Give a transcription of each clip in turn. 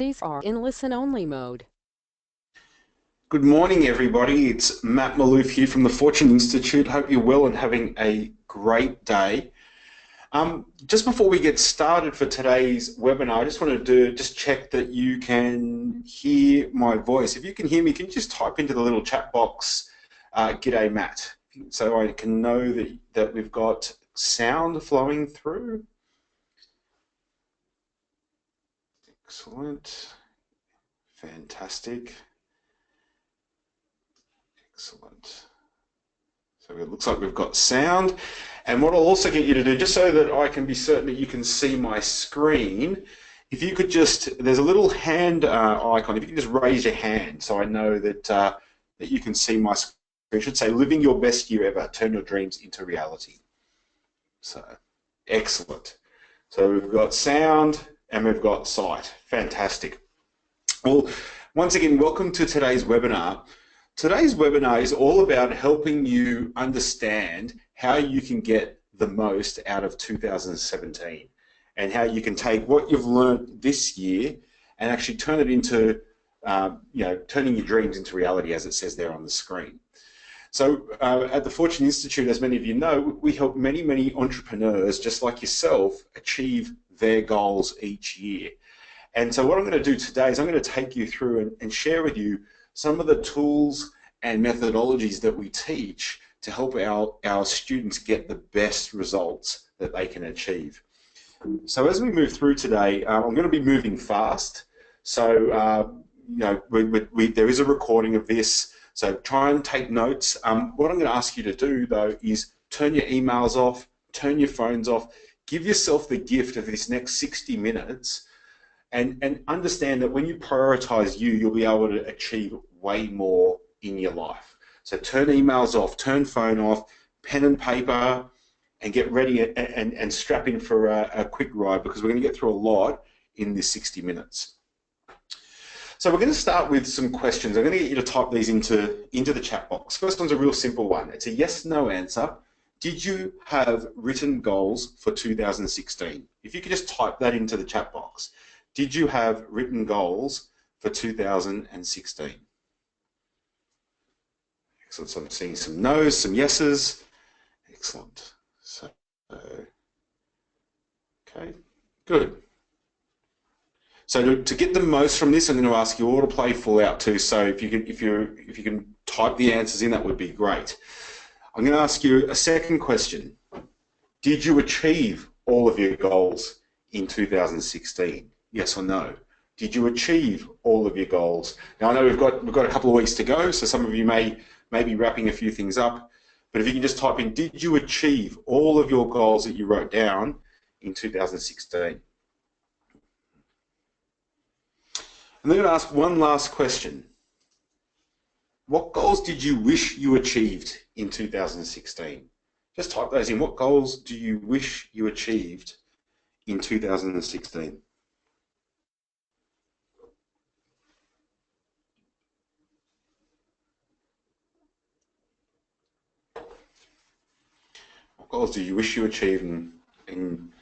These are in listen-only mode. Good morning, everybody. It's Matt Malouf here from the Fortune Institute. Hope you're well and having a great day. Just before we get started for today's webinar, I just wanted to check that you can hear my voice. If you can hear me, can you just type into the little chat box, G'day Matt, so I can know that we've got sound flowing through. Excellent. Fantastic. Excellent. So it looks like we've got sound. And what I'll also get you to do, just so that I can be certain that you can see my screen, if you could just, there's a little hand icon, if you can just raise your hand so I know that, that you can see my screen. It should say, living your best year ever, turn your dreams into reality. So, excellent. So we've got sound and we've got sight. Fantastic. Well, once again, welcome to today's webinar. Today's webinar is all about helping you understand how you can get the most out of 2017 and how you can take what you've learned this year and actually turn it into, turning your dreams into reality, as it says there on the screen. So at the Fortune Institute, as many of you know, we help many, many entrepreneurs just like yourself achieve their goals each year. And so what I'm going to do today is I'm going to take you through and share with you some of the tools and methodologies that we teach to help our students get the best results that they can achieve. So as we move through today, I'm going to be moving fast. So, there is a recording of this, so try and take notes. What I'm going to ask you to do, though, is turn your emails off, turn your phones off, give yourself the gift of this next 60 minutes and understand that when you prioritize you, you'll be able to achieve way more in your life. So turn emails off, turn phone off, pen and paper, and get ready and strap in for a quick ride, because we're going to get through a lot in this 60 minutes. So we're going to start with some questions. I'm going to get you to type these into the chat box. First one's a real simple one. It's a yes/no answer. Did you have written goals for 2016? If you could just type that into the chat box. Did you have written goals for 2016? Excellent. So I'm seeing some no's, some yeses. Excellent. So, okay, good. So to get the most from this, I'm going to ask you all to play full out too. So if you can type the answers in, that would be great. I'm going to ask you a second question. Did you achieve all of your goals in 2016? Yes or no? Did you achieve all of your goals? Now I know we've got a couple of weeks to go, so some of you may be wrapping a few things up, but if you can just type in, did you achieve all of your goals that you wrote down in 2016? And then I'm going to ask one last question. What goals did you wish you achieved in 2016? Just type those in. What goals do you wish you achieved in 2016? What goals do you wish you achieved in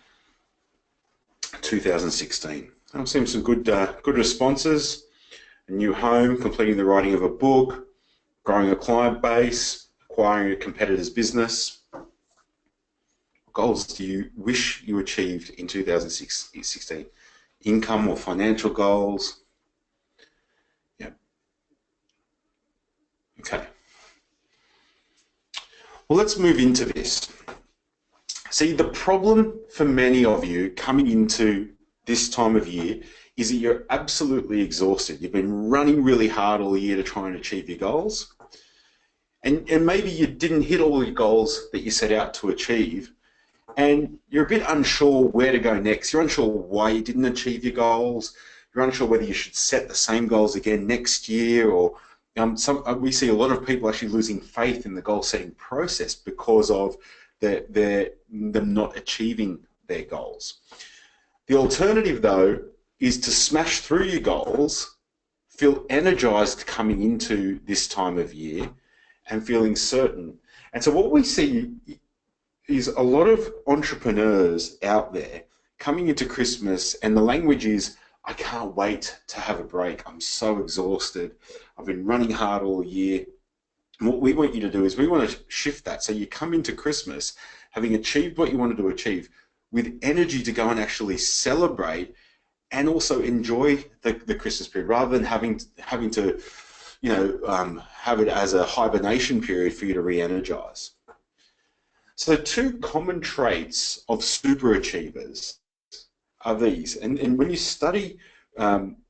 2016? I'm seeing some good responses. A new home, completing the writing of a book, growing a client base, acquiring a competitor's business. What goals do you wish you achieved in 2016? Income or financial goals? Yeah. Okay. Well, let's move into this. See, the problem for many of you coming into this time of year is that you're absolutely exhausted. You've been running really hard all year to try and achieve your goals. And maybe you didn't hit all your goals that you set out to achieve. And you're a bit unsure where to go next. You're unsure why you didn't achieve your goals. You're unsure whether you should set the same goals again next year, or we see a lot of people actually losing faith in the goal setting process because of them not achieving their goals. The alternative, though, is to smash through your goals, feel energized coming into this time of year, and feeling certain. And so what we see is a lot of entrepreneurs out there coming into Christmas, and the language is, I can't wait to have a break. I'm so exhausted. I've been running hard all year. And what we want you to do is we want to shift that. So you come into Christmas having achieved what you wanted to achieve with energy to go and actually celebrate and also enjoy the Christmas period rather than having to have it as a hibernation period for you to re-energize. So two common traits of superachievers are these. And when you study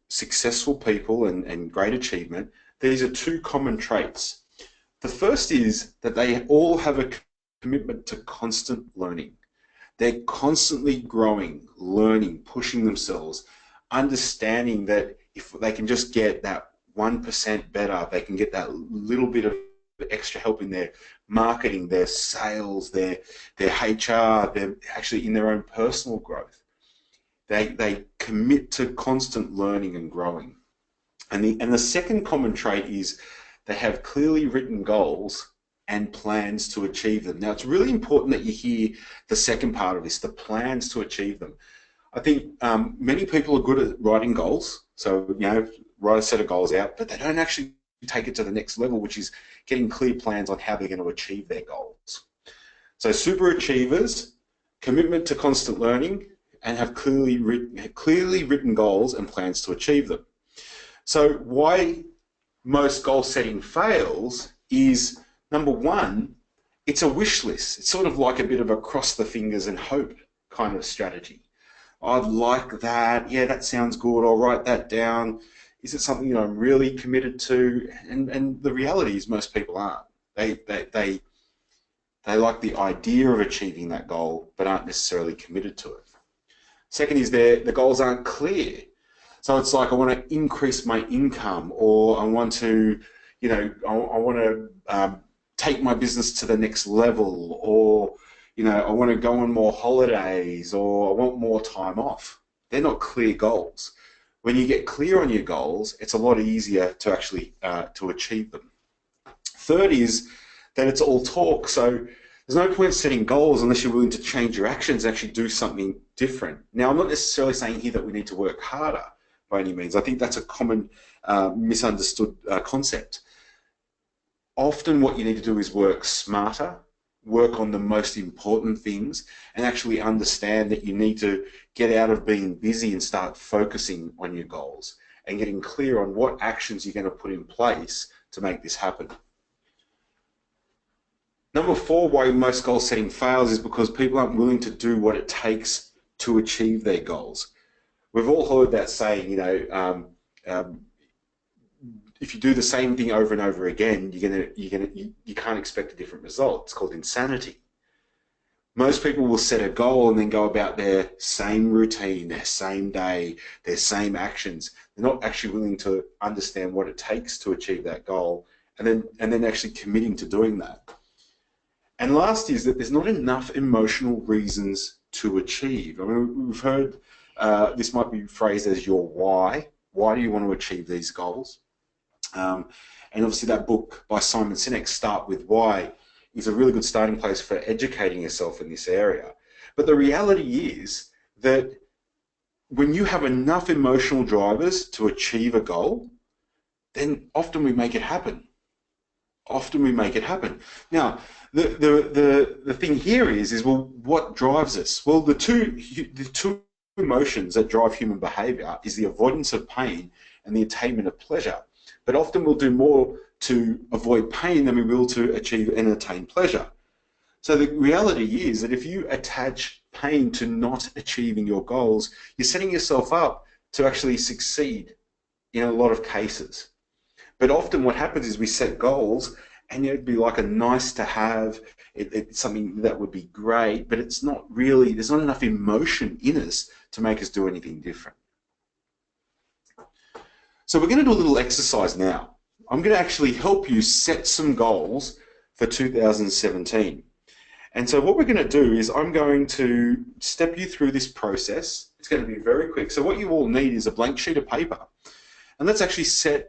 successful people and great achievement, these are two common traits. The first is that they all have a commitment to constant learning. They're constantly growing, learning, pushing themselves, understanding that if they can just get that 1% better, they can get that little bit of extra help in their marketing, their sales, their HR, they're actually in their own personal growth. They commit to constant learning and growing. And the second common trait is they have clearly written goals and plans to achieve them. Now, it's really important that you hear the second part of this, the plans to achieve them. I think many people are good at writing goals. So, write a set of goals out, but they don't actually take it to the next level, which is getting clear plans on how they're going to achieve their goals. So super achievers, commitment to constant learning, and have clearly written goals and plans to achieve them. So why most goal setting fails is, number one, it's a wish list. It's sort of like a bit of a cross the fingers and hope kind of strategy. I'd like that. Yeah, that sounds good. I'll write that down. Is it something that I'm really committed to? And the reality is most people aren't. They like the idea of achieving that goal, but aren't necessarily committed to it. Second is the goals aren't clear. So it's like I want to increase my income, or I want to, I want to take my business to the next level, or I want to go on more holidays, or I want more time off. They're not clear goals. When you get clear on your goals, it's a lot easier to actually to achieve them. Third is that it's all talk. So there's no point setting goals unless you're willing to change your actions and actually do something different. Now, I'm not necessarily saying here that we need to work harder by any means. I think that's a common misunderstood concept. Often what you need to do is work smarter, work on the most important things, and actually understand that you need to get out of being busy and start focusing on your goals and getting clear on what actions you're going to put in place to make this happen. Number four, why most goal setting fails is because people aren't willing to do what it takes to achieve their goals. We've all heard that saying, if you do the same thing over and over again, you can't expect a different result. It's called insanity. Most people will set a goal and then go about their same routine, their same day, their same actions. They're not actually willing to understand what it takes to achieve that goal, and then actually committing to doing that. And last is that there's not enough emotional reasons to achieve. I mean, we've heard this might be phrased as your why. Why do you want to achieve these goals? And obviously that book by Simon Sinek, Start With Why, is a really good starting place for educating yourself in this area. But the reality is that when you have enough emotional drivers to achieve a goal, then often we make it happen. Often we make it happen. Now, the thing here is well, what drives us? Well, the two emotions that drive human behavior is the avoidance of pain and the attainment of pleasure. But often we'll do more to avoid pain than we will to achieve and attain pleasure. So the reality is that if you attach pain to not achieving your goals, you're setting yourself up to actually succeed in a lot of cases. But often what happens is we set goals and it'd be like a nice to have, it's something that would be great, but it's not really, there's not enough emotion in us to make us do anything different. So we're going to do a little exercise now. I'm going to actually help you set some goals for 2017. And so what we're going to do is I'm going to step you through this process. It's going to be very quick. So what you all need is a blank sheet of paper. And let's actually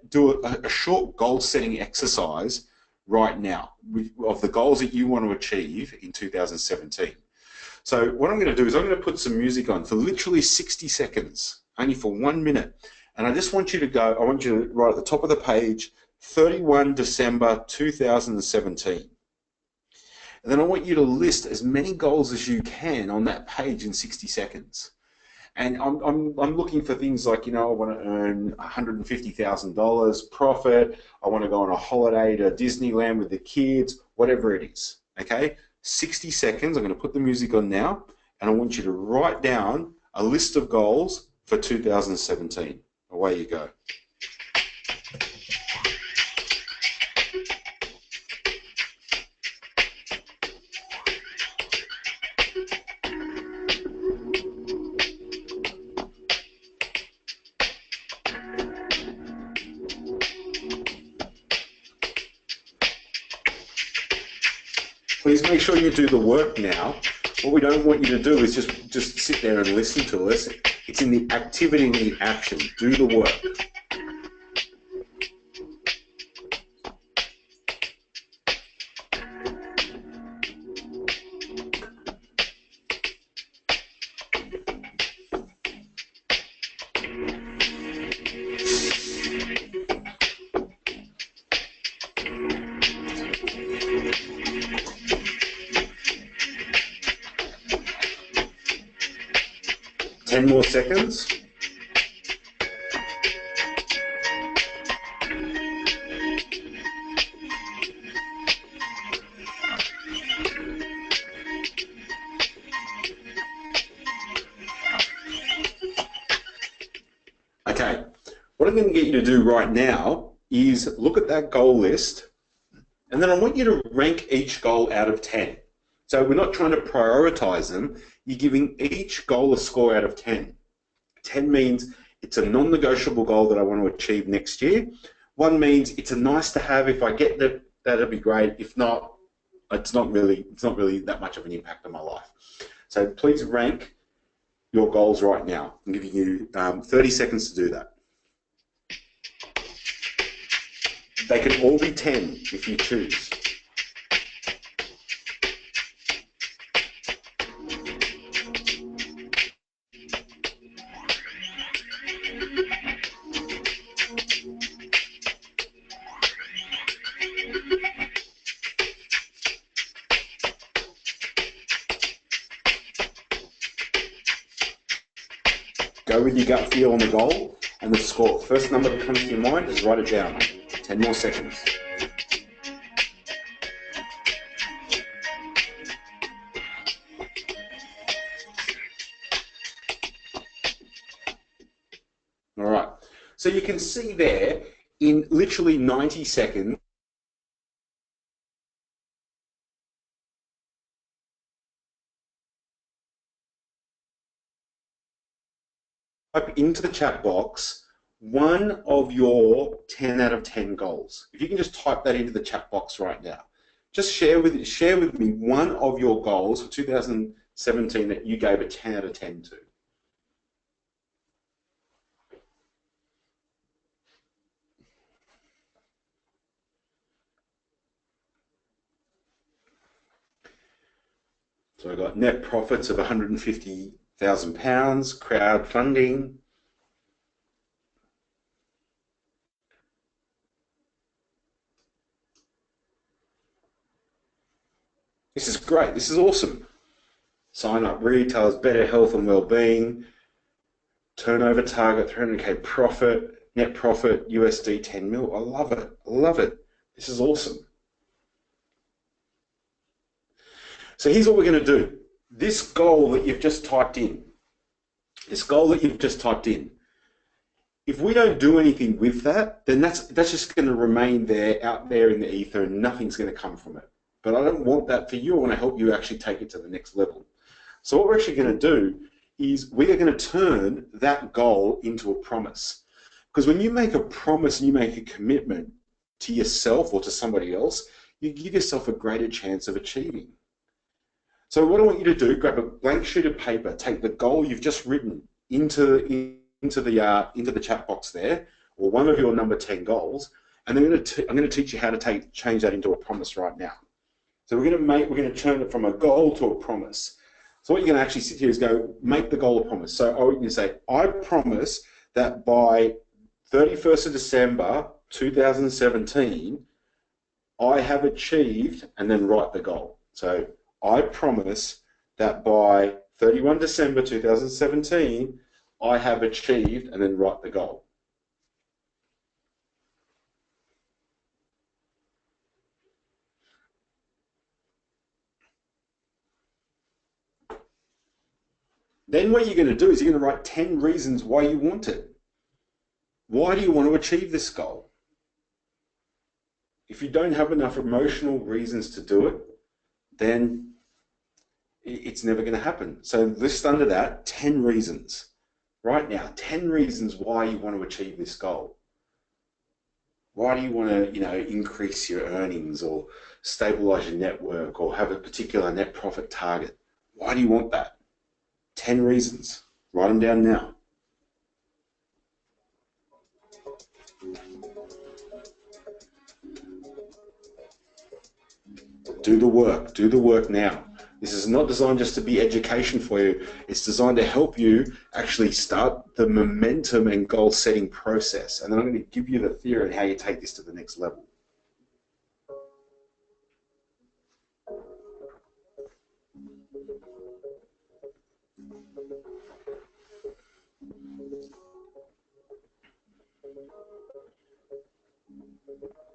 do a short goal setting exercise right now of the goals that you want to achieve in 2017. So what I'm going to do is I'm going to put some music on for literally 60 seconds. only for 1 minute. And I just want you to go, I want you to write at the top of the page, 31 December 2017. And then I want you to list as many goals as you can on that page in 60 seconds. And I'm looking for things like, you know, I want to earn $150,000 profit. I want to go on a holiday to Disneyland with the kids, whatever it is. Okay, 60 seconds. I'm going to put the music on now, and I want you to write down a list of goals for 2017. Away you go. Please make sure you do the work now. What we don't want you to do is just sit there and listen to us. It's in the activity and the action. Do the work. Ten more seconds. Okay, what I'm going to get you to do right now is look at that goal list, and then I want you to rank each goal out of 10. So we're not trying to prioritize them. You're giving each goal a score out of 10. 10 means it's a non-negotiable goal that I want to achieve next year. 1 means it's a nice to have. If I get that, that'd be great. If not, it's not really that much of an impact on my life. So please rank your goals right now. I'm giving you 30 seconds to do that. They can all be 10 if you choose. Go with your gut feel on the goal and the score. First number that comes to your mind, just write it down. 10 more seconds. All right. So you can see there, in literally 90 seconds, type into the chat box one of your 10 out of 10 goals. If you can just type that into the chat box right now. Just share with me one of your goals for 2017 that you gave a 10 out of 10 to. So I got net profits of £150,000, crowdfunding. This is great. This is awesome. Sign up retailers, better health and well-being, turnover target, 300k profit, net profit, USD 10 mil. I love it. I love it. This is awesome. So here's what we're going to do. This goal that you've just typed in, if we don't do anything with that, then that's just going to remain there, out there in the ether, and nothing's going to come from it. But I don't want that for you. I want to help you actually take it to the next level. So what we're actually going to do is we are going to turn that goal into a promise. Because when you make a promise and you make a commitment to yourself or to somebody else, you give yourself a greater chance of achieving. So what I want you to do, grab a blank sheet of paper, take the goal you've just written into the chat box there, or one of your number 10 goals, and then I'm going to teach you how to change that into a promise right now. So we're going to turn it from a goal to a promise. So what you're going to actually sit here is go, make the goal a promise. So you can say, I promise that by 31st of December 2017, I have achieved, and then write the goal. So I promise that by 31 December 2017, I have achieved, and then write the goal. Then what you're going to do is you're going to write 10 reasons why you want it. Why do you want to achieve this goal? If you don't have enough emotional reasons to do it, then it's never going to happen. So list under that 10 reasons. Right now, 10 reasons why you want to achieve this goal. Why do you want to, increase your earnings or stabilize your network or have a particular net profit target? Why do you want that? 10 reasons. Write them down now. Do the work. Do the work now. This is not designed just to be education for you. It's designed to help you actually start the momentum and goal setting process. And then I'm going to give you the theory on how you take this to the next level.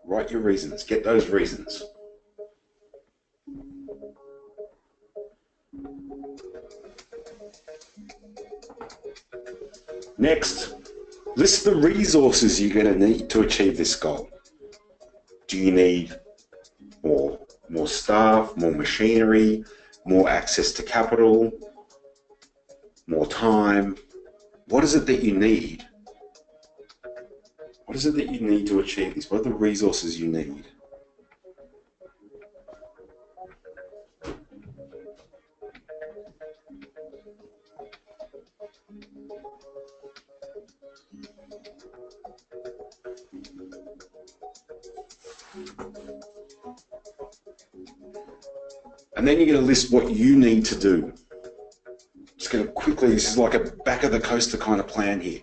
Write your reasons. Get those reasons. Next, list the resources you're going to need to achieve this goal. Do you need more staff, more machinery, more access to capital, more time? What is it that you need? What is it that you need to achieve this? What are the resources you need? And then you're going to list what you need to do. Just going to quickly, this is like a back of the coaster kind of plan here.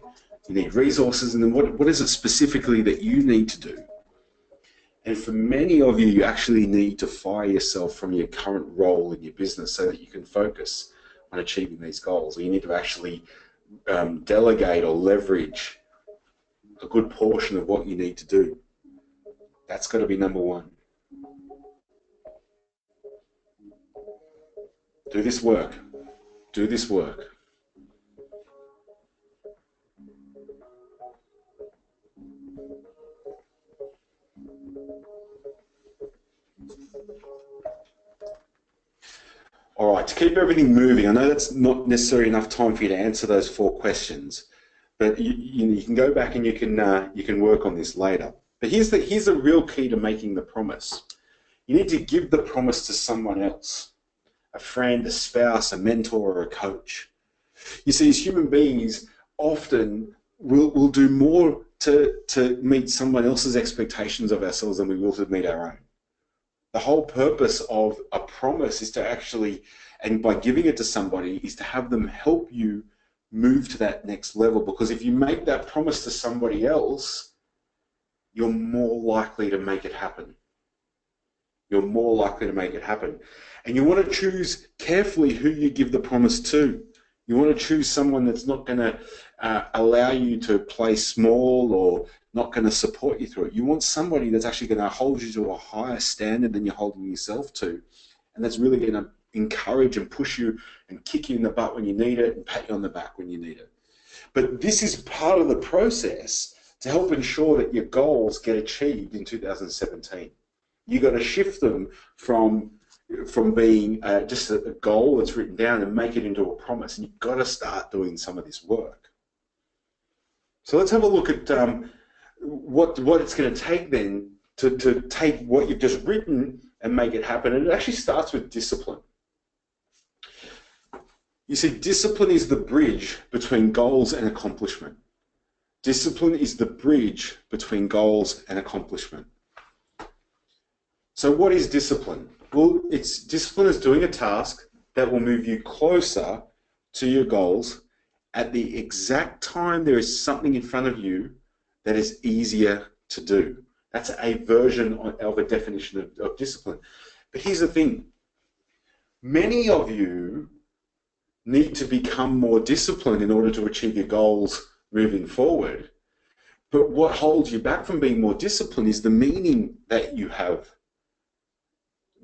You need resources, and then what is it specifically that you need to do? And for many of you, you actually need to fire yourself from your current role in your business so that you can focus on achieving these goals. Or you need to actually delegate or leverage a good portion of what you need to do. That's got to be number one. Do this work. Do this work. All right, to keep everything moving, I know that's not necessarily enough time for you to answer those 4 questions, but you can go back and you can work on this later. But here's the real key to making the promise. You need to give the promise to someone else, a friend, a spouse, a mentor, or a coach. You see, as human beings, often we'll do more to meet someone else's expectations of ourselves than we will to meet our own. The whole purpose of a promise is to actually, and by giving it to somebody, is to have them help you move to that next level. Because if you make that promise to somebody else, you're more likely to make it happen. You're more likely to make it happen. And you want to choose carefully who you give the promise to. You want to choose someone that's not going to allow you to play small or not going to support you through it. You want somebody that's actually going to hold you to a higher standard than you're holding yourself to, and that's really going to encourage and push you and kick you in the butt when you need it and pat you on the back when you need it. But this is part of the process to help ensure that your goals get achieved in 2017. You've got to shift them from being just a goal that's written down and make it into a promise. And you've got to start doing some of this work. So let's have a look at what it's going to take then to take what you've just written and make it happen. And it actually starts with discipline. You see, discipline is the bridge between goals and accomplishment. Discipline is the bridge between goals and accomplishment. So what is discipline? Well, discipline is doing a task that will move you closer to your goals at the exact time there is something in front of you that is easier to do. That's a version of a definition of discipline. But here's the thing. Many of you need to become more disciplined in order to achieve your goals moving forward. But what holds you back from being more disciplined is the meaning that you have,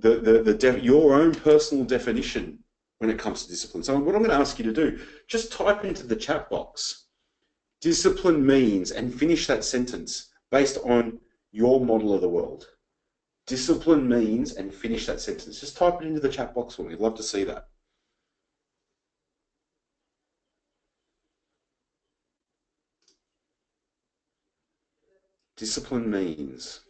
your own personal definition when it comes to discipline. So what I'm going to ask you to do, just type into the chat box, discipline means, and finish that sentence based on your model of the world. Discipline means, and finish that sentence. Just type it into the chat box for me. I'd love to see that. Discipline means.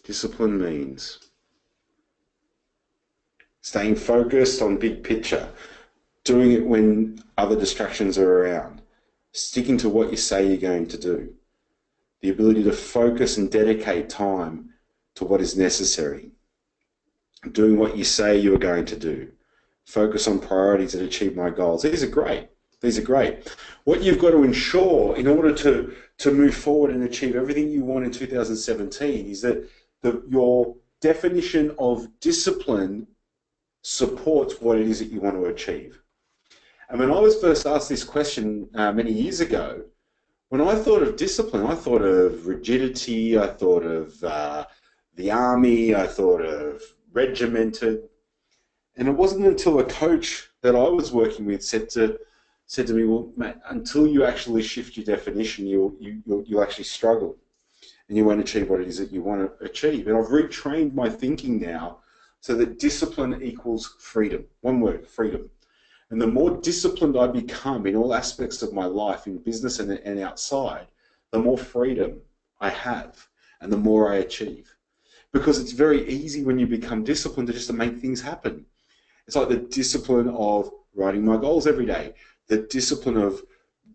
Discipline means staying focused on big picture, doing it when other distractions are around, sticking to what you say you're going to do, the ability to focus and dedicate time to what is necessary, doing what you say you are going to do, focus on priorities that achieve my goals. These are great. These are great. What you've got to ensure in order to move forward and achieve everything you want in 2017 is that your definition of discipline supports what it is that you want to achieve. And when I was first asked this question many years ago, when I thought of discipline, I thought of rigidity, I thought of the army, I thought of regimented. And it wasn't until a coach that I was working with said to me, well, mate, until you actually shift your definition, you'll actually struggle and you won't achieve what it is that you want to achieve. And I've retrained my thinking now so that discipline equals freedom. One word, freedom. And the more disciplined I become in all aspects of my life, in business and outside, the more freedom I have and the more I achieve. Because it's very easy when you become disciplined to make things happen. It's like the discipline of writing my goals every day, the discipline of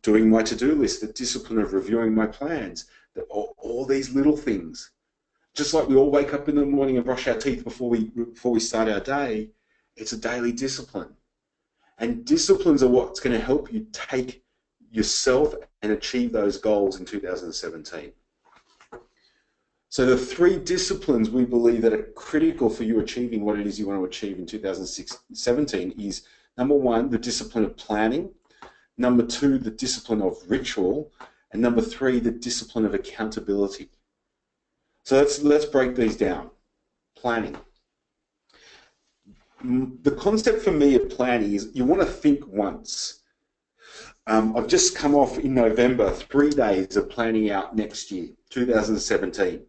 doing my to-do list, the discipline of reviewing my plans, all these little things. Just like we all wake up in the morning and brush our teeth before we start our day, it's a daily discipline. And disciplines are what's going to help you take yourself and achieve those goals in 2017. So the 3 disciplines we believe that are critical for you achieving what it is you want to achieve in 2017 is, number 1, the discipline of planning, number 2, the discipline of ritual, and number 3, the discipline of accountability. So let's break these down. Planning. The concept for me of planning is you want to think once. I've just come off in November 3 days of planning out next year, 2017.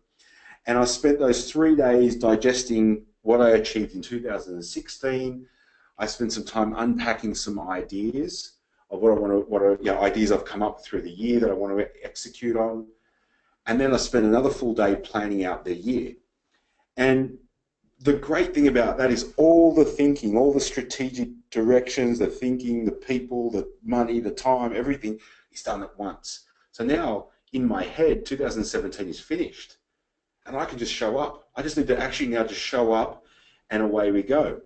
And I spent those 3 days digesting what I achieved in 2016. I spent some time unpacking some ideas of ideas I've come up through the year that I want to execute on. And then I spent another full day planning out the year. And the great thing about that is all the thinking, all the strategic directions, the thinking, the people, the money, the time, everything is done at once. So now in my head, 2017 is finished and I can just show up. I just need to actually now just show up and away we go.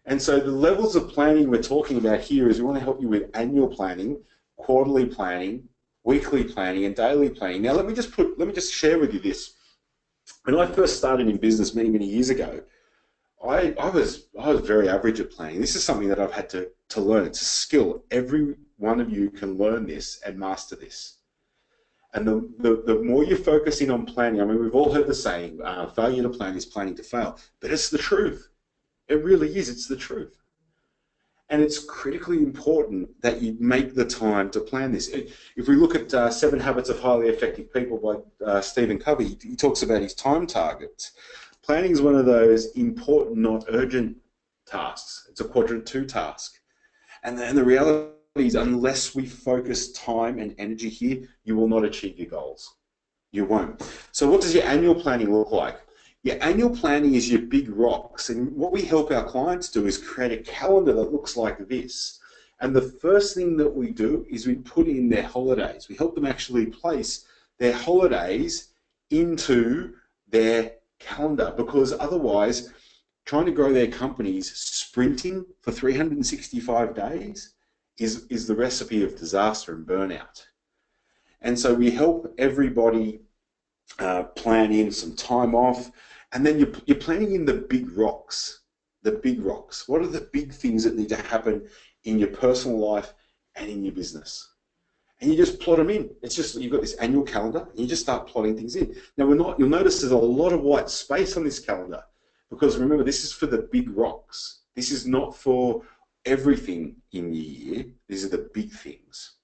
And so the levels of planning we're talking about here is we want to help you with annual planning, quarterly planning, weekly planning, and daily planning. Now let me just share with you this. When I first started in business many years ago, I was very average at planning. This is something that I've had to learn. It's a skill. Every one of you can learn this and master this. And the more you focus in on planning, I mean, we've all heard the saying, failure to plan is planning to fail. But it's the truth. It really is. It's the truth. And it's critically important that you make the time to plan this. If we look at 7 Habits of Highly Effective People by Stephen Covey, he talks about his time targets. Planning is one of those important, not urgent tasks. It's a quadrant 2 task. And the reality is, unless we focus time and energy here, you will not achieve your goals. You won't. So what does your annual planning look like? Your annual planning is your big rocks. And what we help our clients do is create a calendar that looks like this. And the first thing that we do is we put in their holidays. We help them actually place their holidays into their calendar, because otherwise, trying to grow their companies sprinting for 365 days is the recipe of disaster and burnout. And so we help everybody plan in some time off, and then you're planning in the big rocks. The big rocks. What are the big things that need to happen in your personal life and in your business? And you just plot them in. It's just, you've got this annual calendar, and you just start plotting things in. Now, you'll notice there's a lot of white space on this calendar, because remember, this is for the big rocks. This is not for everything in the year. These are the big things.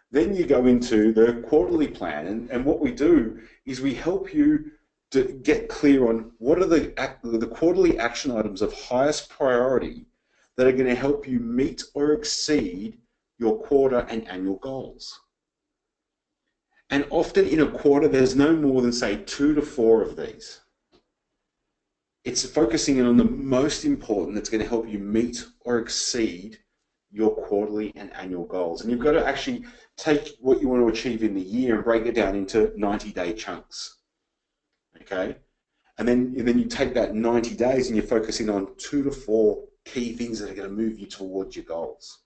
Then you go into the quarterly plan, and what we do is we help you to get clear on what are the quarterly action items of highest priority that are going to help you meet or exceed your quarter and annual goals. And often in a quarter, there's no more than, say, 2 to 4 of these. It's focusing in on the most important that's going to help you meet or exceed your quarterly and annual goals. And you've got to actually take what you want to achieve in the year and break it down into 90-day chunks. Okay? And then you take that 90 days and you're focusing on 2 to 4 key things that are going to move you towards your goals.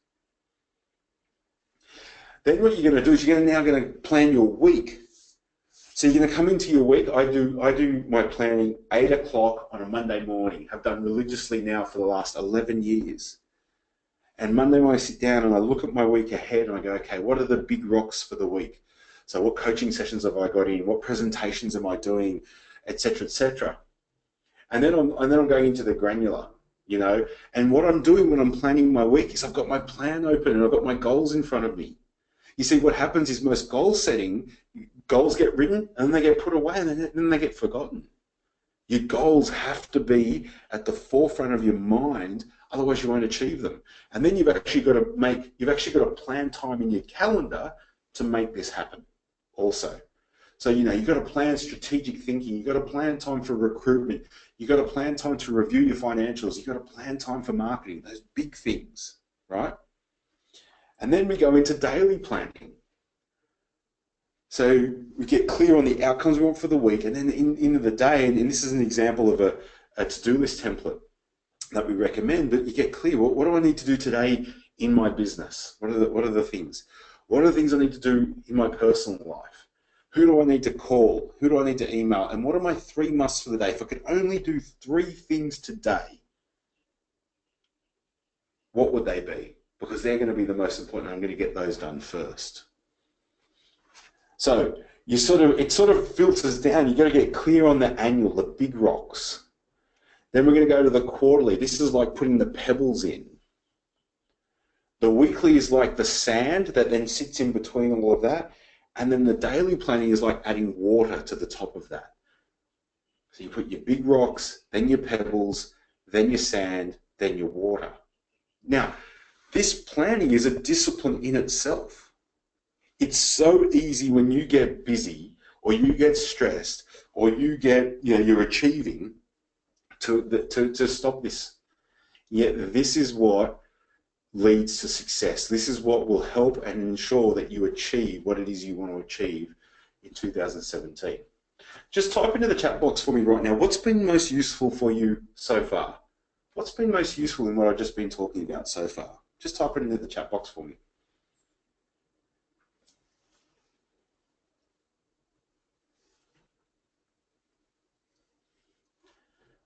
Then what you're going to do is you're now going to plan your week. So you're going to come into your week. I do my planning 8 o'clock on a Monday morning. I've done religiously now for the last 11 years. And Monday morning I sit down and I look at my week ahead and I go, okay, what are the big rocks for the week? So what coaching sessions have I got in? What presentations am I doing? Et cetera, et cetera. And then I'm going into the granular, you know. And what I'm doing when I'm planning my week is I've got my plan open and I've got my goals in front of me. You see, what happens is most goal setting, goals get written and then they get put away and then they get forgotten. Your goals have to be at the forefront of your mind, otherwise you won't achieve them. And then you've actually got to plan time in your calendar to make this happen also. So, you know, you've got to plan strategic thinking, you've got to plan time for recruitment, you've got to plan time to review your financials, you've got to plan time for marketing, those big things, right? And then we go into daily planning. So we get clear on the outcomes we want for the week, and then into the day, and this is an example of a to-do list template that we recommend, but you get clear, what do I need to do today in my business? What are the things? What are the things I need to do in my personal life? Who do I need to call? Who do I need to email? And what are my 3 musts for the day? If I could only do 3 things today, what would they be? Because they're going to be the most important. I'm going to get those done first. So it sort of filters down. You've got to get clear on the annual, the big rocks. Then we're going to go to the quarterly. This is like putting the pebbles in. The weekly is like the sand that then sits in between all of that. And then the daily planning is like adding water to the top of that. So you put your big rocks, then your pebbles, then your sand, then your water. Now, this planning is a discipline in itself. It's so easy when you get busy or you get stressed or you're achieving to stop this. Yet this is what leads to success. This is what will help and ensure that you achieve what it is you want to achieve in 2017. Just type into the chat box for me right now, what's been most useful for you so far? What's been most useful in what I've just been talking about so far? Just type it into the chat box for me.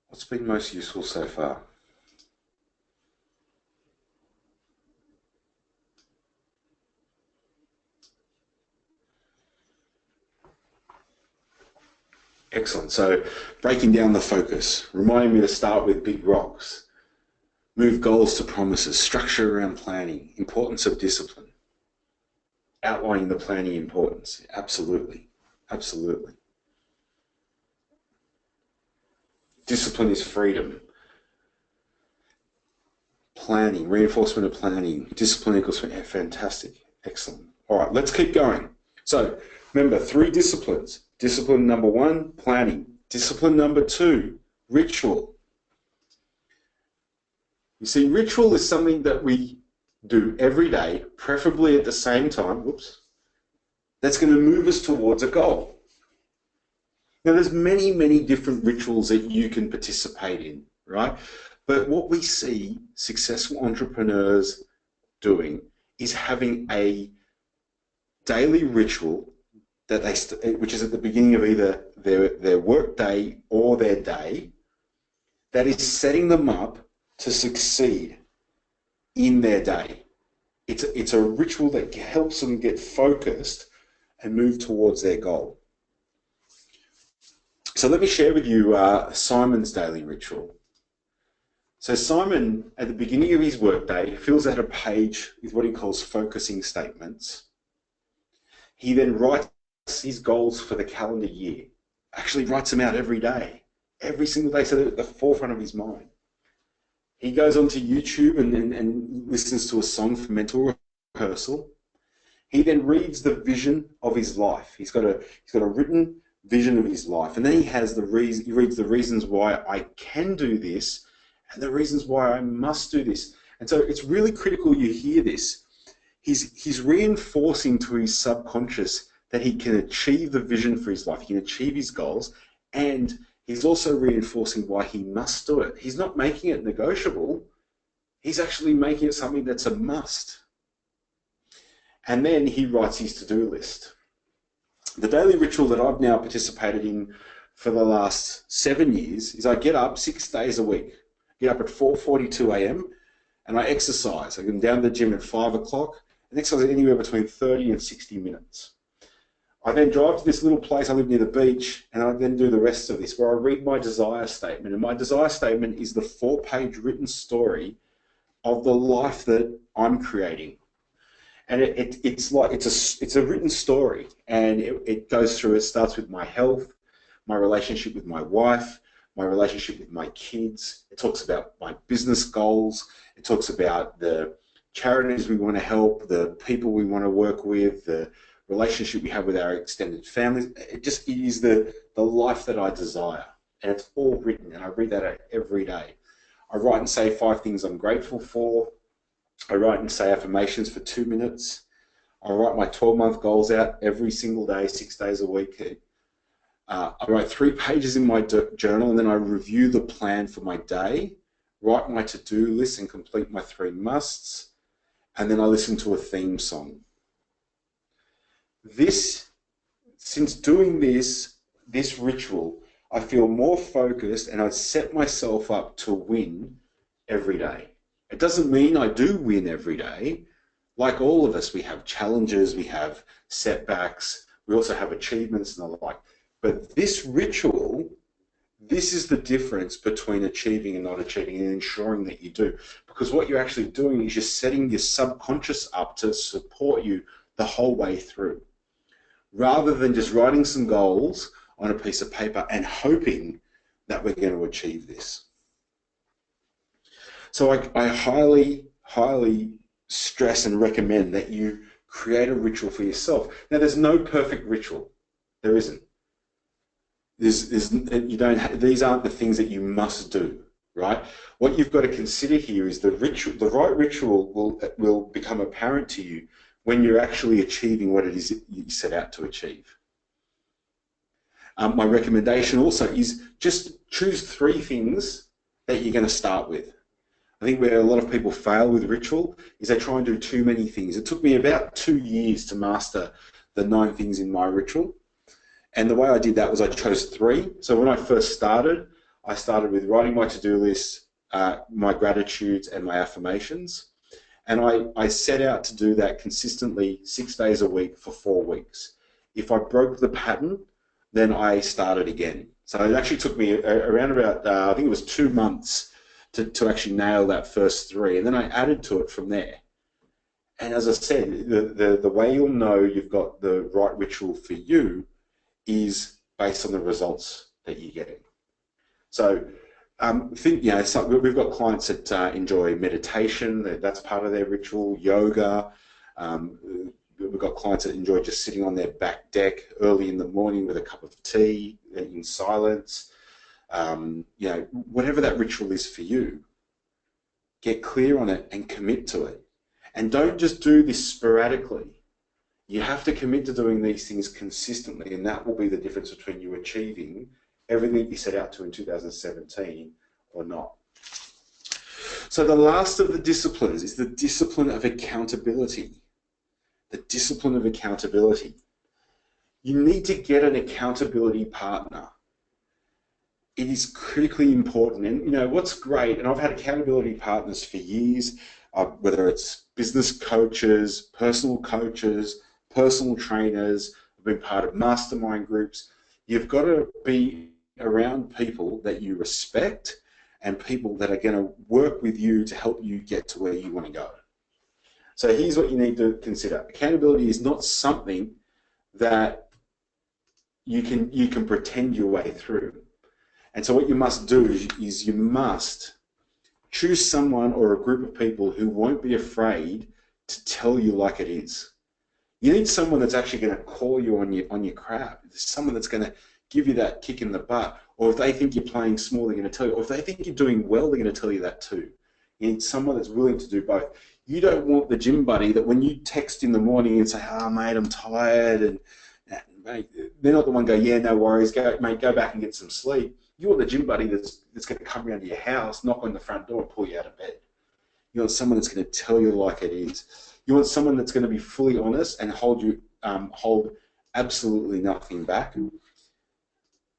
What's been most useful so far? Excellent. So breaking down the focus, reminding me to start with big rocks, move goals to promises, structure around planning, importance of discipline, outlining the planning importance. Absolutely. Absolutely. Discipline is freedom. Planning, reinforcement of planning, discipline equals fantastic. Excellent. All right, let's keep going. So remember, 3 disciplines. Discipline number 1, planning. Discipline number 2, ritual. You see, ritual is something that we do every day, preferably at the same time, whoops, that's going to move us towards a goal. Now, there's many, many different rituals that you can participate in, right? But what we see successful entrepreneurs doing is having a daily ritual that which is at the beginning of either their work day or their day, that is setting them up to succeed in their day. It's a ritual that helps them get focused and move towards their goal. So let me share with you Simon's daily ritual. So Simon, at the beginning of his workday, fills out a page with what he calls focusing statements. He then writes his goals for the calendar year, actually writes them out every day, every single day, so they're at the forefront of his mind. He goes onto YouTube and listens to a song for mental rehearsal. He then reads the vision of his life. He's got a written vision of his life, and then he reads the reasons why I can do this and the reasons why I must do this. And so it's really critical you hear this. He's reinforcing to his subconscious that he can achieve the vision for his life, he can achieve his goals, and he's also reinforcing why he must do it. He's not making it negotiable, he's actually making it something that's a must. And then he writes his to-do list. The daily ritual that I've now participated in for the last 7 years is I get up 6 days a week. I get up at 4:42 a.m. and I exercise. I go down to the gym at 5 o'clock and exercise anywhere between 30 and 60 minutes. I then drive to this little place, I live near the beach, and I then do the rest of this, where I read my desire statement. And my desire statement is the 4-page written story of the life that I'm creating. And it's a written story, and it goes through, it starts with my health, my relationship with my wife, my relationship with my kids. It talks about my business goals. It talks about the charities we want to help, the people we want to work with, the relationship we have with our extended families. It is the life that I desire, and it's all written, and I read that out every day. I write and say 5 things I'm grateful for. I write and say affirmations for 2 minutes. I write my 12-month goals out every single day, 6 days a week. I write 3 pages in my journal, and then I review the plan for my day, write my to-do list and complete my 3 musts, and then I listen to a theme song. Since doing this ritual, I feel more focused, and I set myself up to win every day. It doesn't mean I do win every day. Like all of us, we have challenges, we have setbacks, we also have achievements and the like. But this ritual, this is the difference between achieving and not achieving, and ensuring that you do. Because what you're actually doing is you're setting your subconscious up to support you the whole way through, rather than just writing some goals on a piece of paper and hoping that we're going to achieve this. So I highly, highly stress and recommend that you create a ritual for yourself. Now, there's no perfect ritual. There isn't. These aren't the things that you must do, right? What you've got to consider here is the right ritual will become apparent to you when you're actually achieving what it is that you set out to achieve. My recommendation also is just choose 3 things that you're going to start with. I think where a lot of people fail with ritual is they try and do too many things. It took me about 2 years to master the 9 things in my ritual. And the way I did that was I chose 3. So when I first started, I started with writing my to-do list, my gratitudes and my affirmations. And I set out to do that consistently 6 days a week for 4 weeks. If I broke the pattern, then I started again. So it actually took me around about, I think it was 2 months to actually nail that first 3, and then I added to it from there. And as I said, the way you'll know you've got the right ritual for you is based on the results that you're getting. So we've got clients that enjoy meditation, that's part of their ritual, yoga, we've got clients that enjoy just sitting on their back deck early in the morning with a cup of tea in silence. Whatever that ritual is for you, get clear on it and commit to it. And don't just do this sporadically. You have to commit to doing these things consistently, and that will be the difference between you achieving everything you set out to in 2017 or not. So the last of the disciplines is the discipline of accountability. The discipline of accountability. You need to get an accountability partner. It is critically important. And what's great, and I've had accountability partners for years, whether it's business coaches, personal trainers, I've been part of mastermind groups. You've got to be around people that you respect and people that are going to work with you to help you get to where you want to go. So here's what you need to consider. Accountability is not something that you can pretend your way through. And so what you must do is you must choose someone or a group of people who won't be afraid to tell you like it is. You need someone that's actually going to call you on your crap. Someone that's going to give you that kick in the butt. Or if they think you're playing small, they're going to tell you. Or if they think you're doing well, they're going to tell you that too. You need someone that's willing to do both. You don't want the gym buddy that when you text in the morning and say, "Oh, mate, I'm tired," and mate, they're not the one go, "Yeah, no worries, go back and get some sleep." You want the gym buddy that's going to come around to your house, knock on the front door, and pull you out of bed. You want someone that's going to tell you like it is. You want someone that's going to be fully honest and hold absolutely nothing back.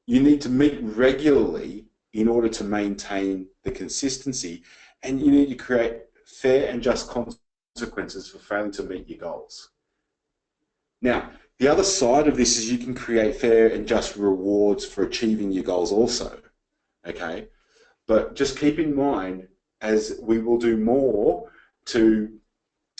You need to meet regularly in order to maintain the consistency, and you need to create fair and just consequences for failing to meet your goals. Now, the other side of this is you can create fair and just rewards for achieving your goals also, okay? But just keep in mind, as we will do more to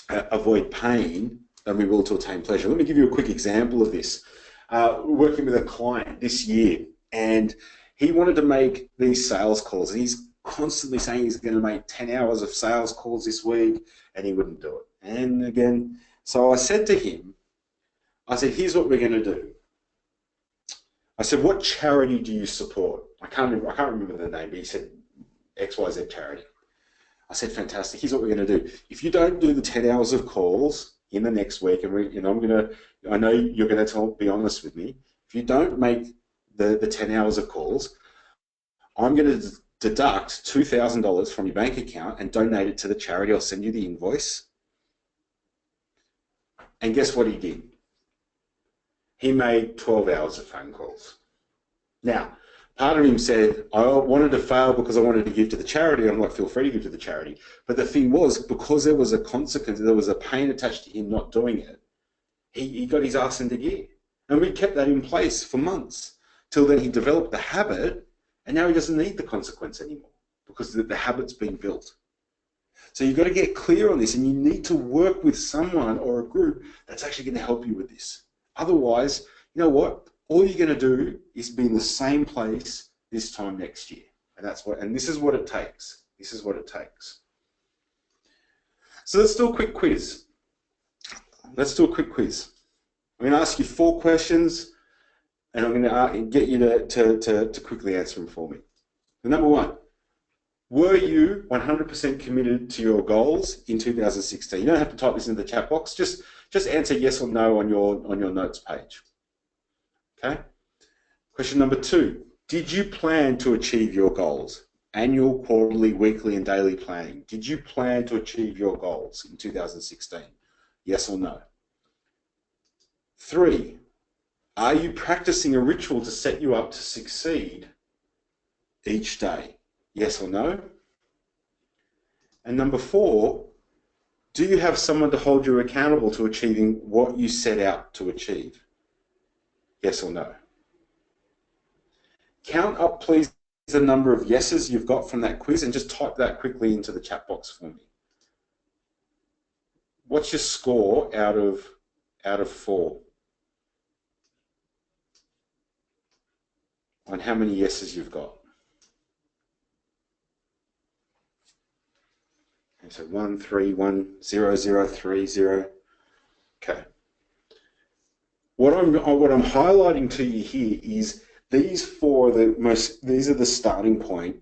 avoid pain than we will to attain pleasure. Let me give you a quick example of this. Working with a client this year, and he wanted to make these sales calls, and he's constantly saying he's going to make 10 hours of sales calls this week, and he wouldn't do it. And again, so I said to him, I said, here's what we're going to do. I said, what charity do you support? I can't remember the name, but he said XYZ charity. I said, fantastic. Here's what we're going to do. If you don't do the 10 hours of calls in the next week, and I know you're going to be honest with me. If you don't make the 10 hours of calls, I'm going to deduct $2,000 from your bank account and donate it to the charity. I'll send you the invoice. And guess what he did? He made 12 hours of phone calls. Now, part of him said, I wanted to fail because I wanted to give to the charity. I'm like, feel free to give to the charity. But the thing was, because there was a consequence, there was a pain attached to him not doing it, he got his ass into gear. And we kept that in place for months, till then he developed the habit, and now he doesn't need the consequence anymore because the habit's been built. So you've got to get clear on this, and you need to work with someone or a group that's actually going to help you with this. Otherwise, you know what? All you're going to do is be in the same place this time next year. And this is what it takes. This is what it takes. So let's do a quick quiz. I'm going to ask you 4 questions, and I'm going to get you to quickly answer them for me. Number 1, were you 100% committed to your goals in 2016? You don't have to type this into the chat box. Just answer yes or no on your notes page. Okay? Question number 2, did you plan to achieve your goals? Annual, quarterly, weekly, and daily planning. Did you plan to achieve your goals in 2016? Yes or no? 3, are you practicing a ritual to set you up to succeed each day? Yes or no? And number 4, do you have someone to hold you accountable to achieving what you set out to achieve? Yes or no? Count up, please, the number of yeses you've got from that quiz and just type that quickly into the chat box for me. What's your score out of 4? On how many yeses you've got? Okay, so 1, 3, 1, 0, 0, 3, 0. Okay, What I'm highlighting to you here is these are the starting point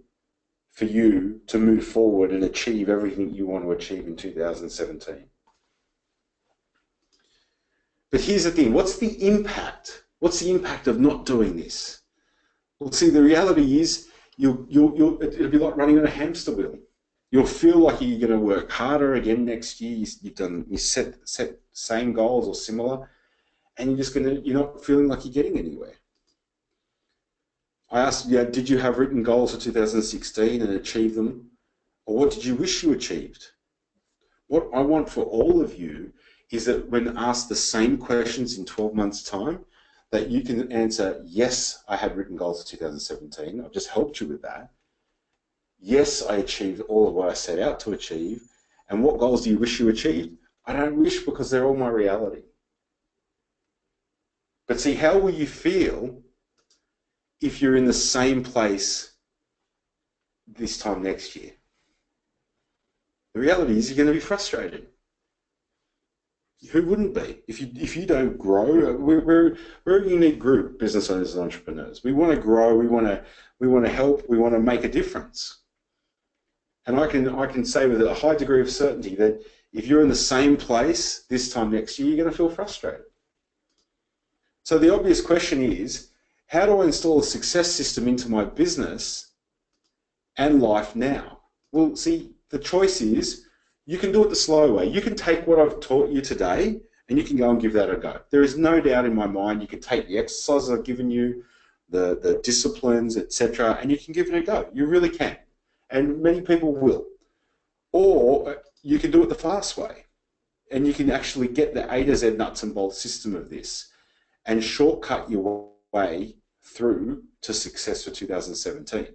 for you to move forward and achieve everything you want to achieve in 2017. But here's the thing, what's the impact? What's the impact of not doing this? Well, see, the reality is it'll be like running on a hamster wheel. You'll feel like you're going to work harder again next year. You set same goals or similar, and you're not feeling like you're getting anywhere. I asked, did you have written goals for 2016 and achieve them? Or what did you wish you achieved? What I want for all of you is that when asked the same questions in 12 months' time, that you can answer, yes, I had written goals for 2017. I've just helped you with that. Yes, I achieved all of what I set out to achieve. And what goals do you wish you achieved? I don't wish, because they're all my reality. But see, how will you feel if you're in the same place this time next year? The reality is you're going to be frustrated. Who wouldn't be? If you don't grow, we're a unique group, business owners and entrepreneurs. We want to grow. We want to help. We want to make a difference. And I can say with a high degree of certainty that if you're in the same place this time next year, you're going to feel frustrated. So the obvious question is, how do I install a success system into my business and life now? Well, see, the choice is, you can do it the slow way. You can take what I've taught you today and you can go and give that a go. There is no doubt in my mind you can take the exercises I've given you, the disciplines, etc., and you can give it a go. You really can. And many people will. Or you can do it the fast way and you can actually get the A to Z nuts and bolts system of this and shortcut your way through to success for 2017.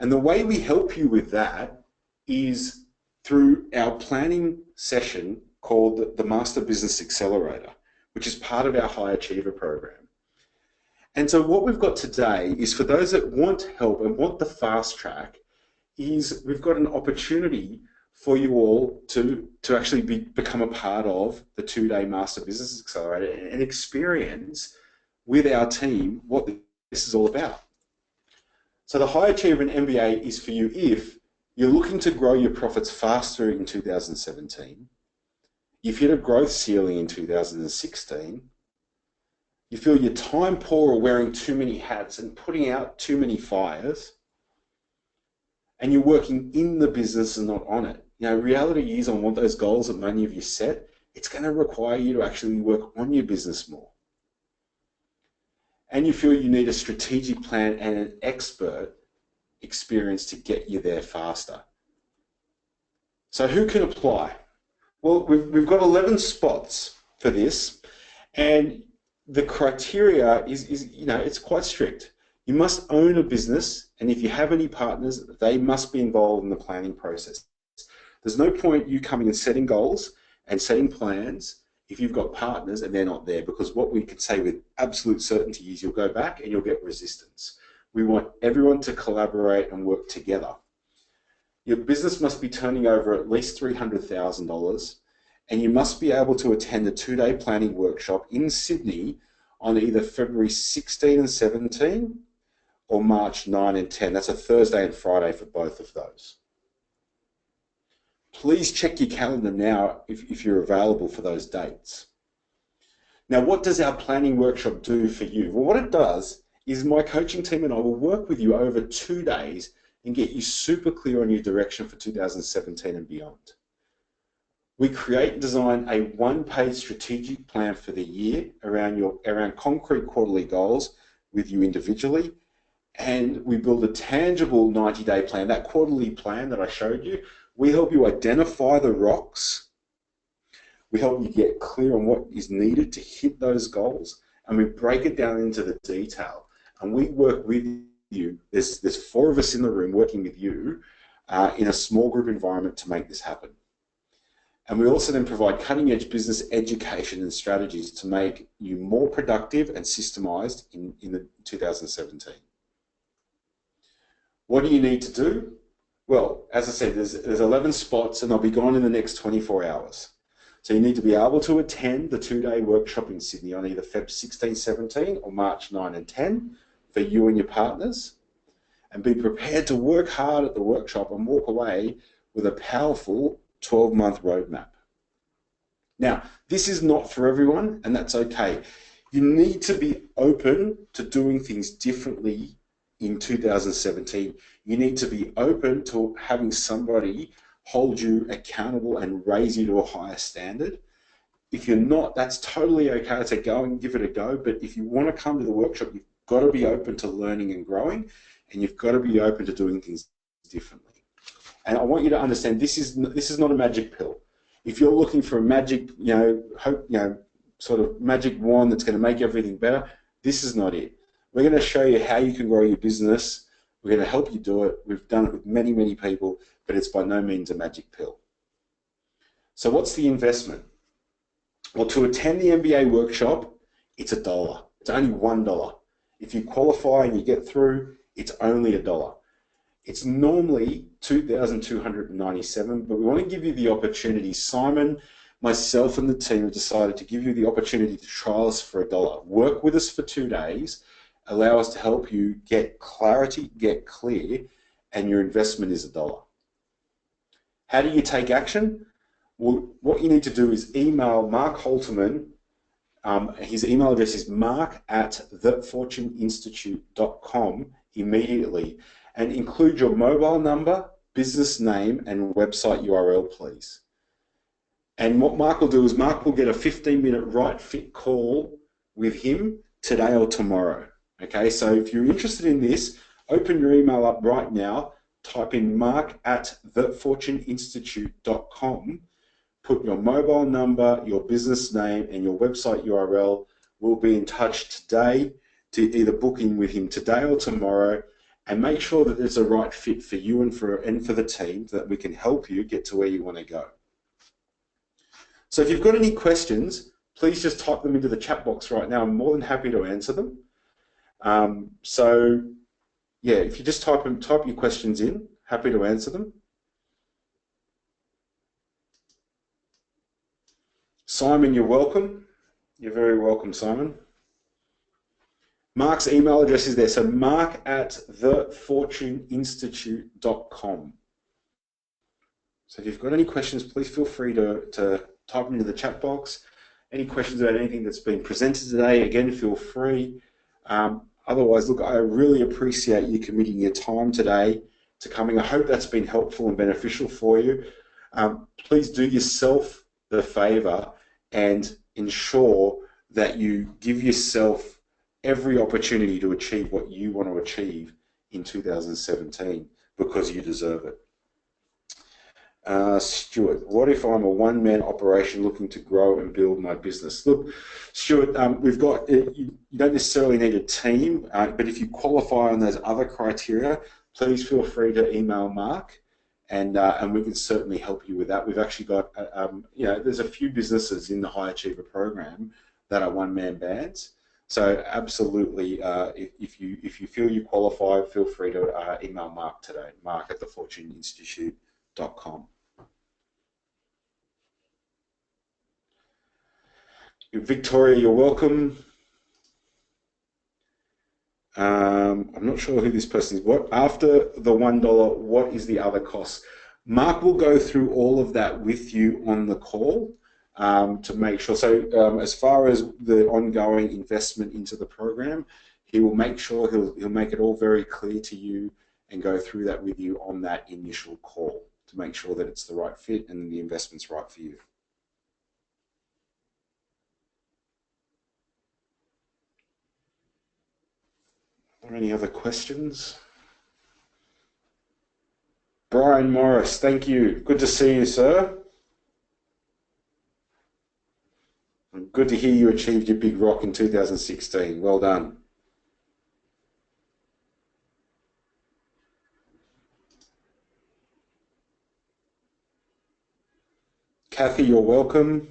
And the way we help you with that is through our planning session called the Master Business Accelerator, which is part of our High Achiever program. And so what we've got today is, for those that want help and want the fast track, is we've got an opportunity for you all to actually become a part of the 2-day Master Business Accelerator and experience with our team what this is all about. So the High Achiever and MBA is for you if you're looking to grow your profits faster in 2017, you've hit a growth ceiling in 2016, you feel your time poor or wearing too many hats and putting out too many fires, and you're working in the business and not on it. Reality is, on what those goals that many of you set, it's going to require you to actually work on your business more. And you feel you need a strategic plan and an expert experience to get you there faster. So who can apply? Well, we've got 11 spots for this, and the criteria is it's quite strict. You must own a business, and if you have any partners, they must be involved in the planning process. There's no point you coming and setting goals and setting plans if you've got partners and they're not there, because what we can say with absolute certainty is you'll go back and you'll get resistance. We want everyone to collaborate and work together. Your business must be turning over at least $300,000, and you must be able to attend a 2-day planning workshop in Sydney on either February 16 and 17 or March 9 and 10. That's a Thursday and Friday for both of those. Please check your calendar now if you're available for those dates. Now, what does our planning workshop do for you? Well, what it does is my coaching team and I will work with you over 2 days and get you super clear on your direction for 2017 and beyond. We create and design a 1-page strategic plan for the year around concrete quarterly goals with you individually, and we build a tangible 90-day plan. That quarterly plan that I showed you, we help you identify the rocks, we help you get clear on what is needed to hit those goals, and we break it down into the detail. And we work with you. There's 4 of us in the room working with you in a small group environment to make this happen. And we also then provide cutting-edge business education and strategies to make you more productive and systemized in 2017. What do you need to do? Well, as I said, there's 11 spots and they'll be gone in the next 24 hours. So you need to be able to attend the 2-day workshop in Sydney on either Feb 16, 17 or March 9 and 10 for you and your partners, and be prepared to work hard at the workshop and walk away with a powerful 12-month roadmap. Now, this is not for everyone, and that's okay. You need to be open to doing things differently in 2017. You need to be open to having somebody hold you accountable and raise you to a higher standard. If you're not, that's totally okay to go and give it a go. But if you want to come to the workshop, you've got to be open to learning and growing, and you've got to be open to doing things differently. And I want you to understand this is not a magic pill. If you're looking for a magic, sort of magic wand that's going to make everything better, this is not it. We're going to show you how you can grow your business. We're going to help you do it. We've done it with many, many people, but it's by no means a magic pill. So what's the investment? Well, to attend the MBA workshop, it's $1. It's only $1. If you qualify and you get through, it's only $1. It's normally $2,297, but we want to give you the opportunity. Simon, myself, and the team have decided to give you the opportunity to trial us for $1. Work with us for 2 days, allow us to help you get clarity, get clear, and your investment is $1. How do you take action? Well, what you need to do is email Mark Holterman. His email address is mark@thefortuneinstitute.com immediately, and include your mobile number, business name, and website URL, please. And what Mark will do is Mark will get a 15-minute right fit call with him today or tomorrow. Okay, so if you're interested in this, open your email up right now, type in mark@thefortuneinstitute.com, put your mobile number, your business name, and your website URL. We'll be in touch today to either book in with him today or tomorrow, and make sure that there's a right fit for you and for the team, so that we can help you get to where you want to go. So if you've got any questions, please just type them into the chat box right now. I'm more than happy to answer them. Yeah, if you just type your questions in, happy to answer them. Simon, you're welcome. You're very welcome, Simon. Mark's email address is there, so mark@thefortuneinstitute.com. So if you've got any questions, please feel free to type them into the chat box. Any questions about anything that's been presented today, again, feel free. Otherwise, look, I really appreciate you committing your time today to coming. I hope that's been helpful and beneficial for you. Please do yourself the favour and ensure that you give yourself every opportunity to achieve what you want to achieve in 2017, because you deserve it. Stuart, what if I'm a one-man operation looking to grow and build my business? Look, Stuart, you don't necessarily need a team, but if you qualify on those other criteria, please feel free to email Mark, and we can certainly help you with that. We've actually got, there's a few businesses in the High Achiever program that are one-man bands. So absolutely, if you feel you qualify, feel free to email Mark today, mark@thefortuneinstitute.com. Victoria, you're welcome. I'm not sure who this person is. After the $1, what is the other cost? Mark will go through all of that with you on the call to make sure. So as far as the ongoing investment into the program, he will make sure he'll make it all very clear to you and go through that with you on that initial call to make sure that it's the right fit and the investment's right for you. Are there any other questions? Brian Morris, thank you. Good to see you, sir. Good to hear you achieved your big rock in 2016. Well done. Kathy, you're welcome.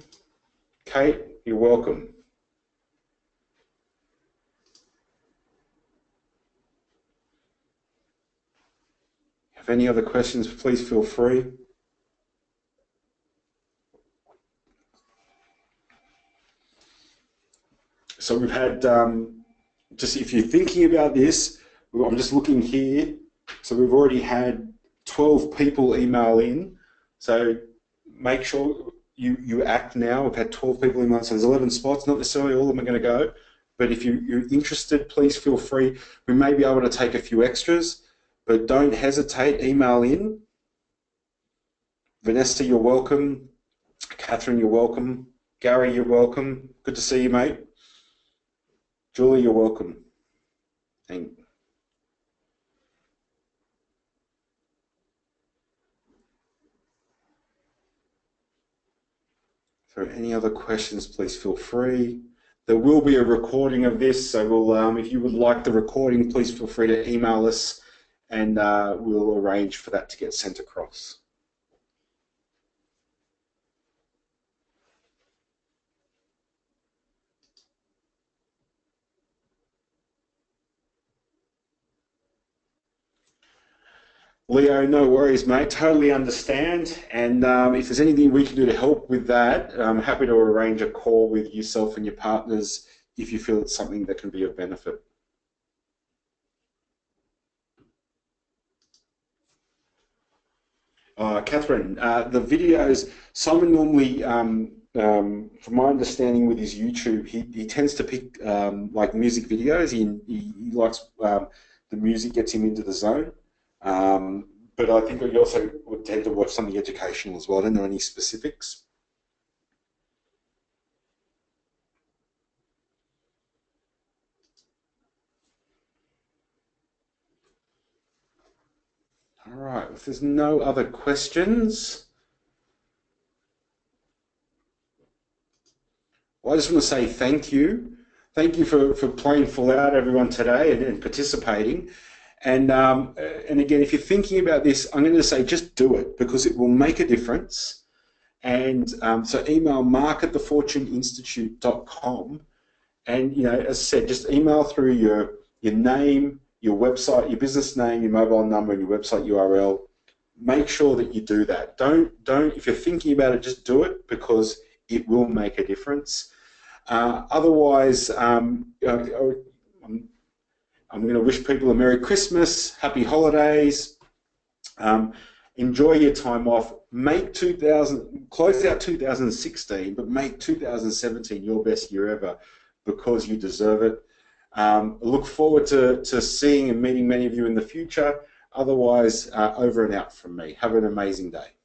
Kate, you're welcome. If any other questions, please feel free. So we've had, just if you're thinking about this, I'm just looking here. So we've already had 12 people email in. So make sure you act now. We've had 12 people email in. So there's 11 spots. Not necessarily all of them are going to go. But if you're interested, please feel free. We may be able to take a few extras, but don't hesitate. Email in. Vanessa, you're welcome. Catherine, you're welcome. Gary, you're welcome. Good to see you, mate. Julie, you're welcome. So any other questions, please feel free. There will be a recording of this, so we'll, if you would like the recording, please feel free to email us and we'll arrange for that to get sent across. Leo, no worries, mate. Totally understand. And if there's anything we can do to help with that, I'm happy to arrange a call with yourself and your partners if you feel it's something that can be of benefit. Catherine, the videos, Simon normally, from my understanding with his YouTube, he tends to pick like music videos. He likes the music gets him into the zone. But I think he also would tend to watch something educational as well. I don't know any specifics. All right, if there's no other questions, well, I just want to say thank you. Thank you for playing full out, everyone, today and participating. And again, if you're thinking about this, I'm going to say just do it because it will make a difference. And so email mark@thefortuneinstitute.com. And, you know, as I said, just email through your name, your website, your business name, your mobile number, and your website URL. Make sure that you do that. Don't, if you're thinking about it, just do it because it will make a difference. Otherwise, I'm going to wish people a Merry Christmas, Happy Holidays. Enjoy your time off. Close out 2016, but make 2017 your best year ever because you deserve it. Look forward to seeing and meeting many of you in the future. Otherwise, over and out from me. Have an amazing day.